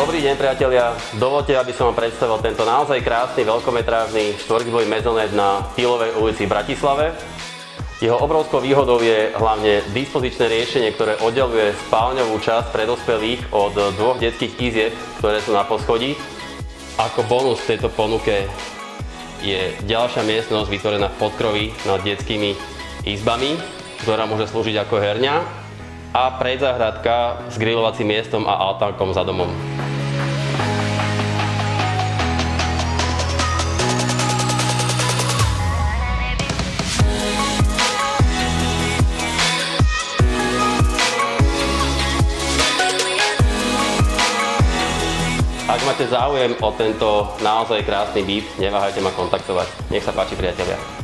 Dobrý deň, priatelia. Dovoľte, aby som vám predstavil tento naozaj krásny veľkometrážny štvoricdvoj mezonet na Pilovej ulici v Bratislave. Jeho obrovskou výhodou je hlavne dispozičné riešenie, ktoré oddeľuje spálňovú časť pre dospelých od dvoch detských izieb, ktoré sú na poschodí. Ako bonus v tejto ponuke je ďalšia miestnosť vytvorená v podkroví nad detskými izbami, ktorá môže slúžiť ako herňa, a predzahradka s grilovacím miestom a altánkom za domom. Ak máte záujem o tento naozaj krásny byt, neváhajte ma kontaktovať. Nech sa páči, priatelia.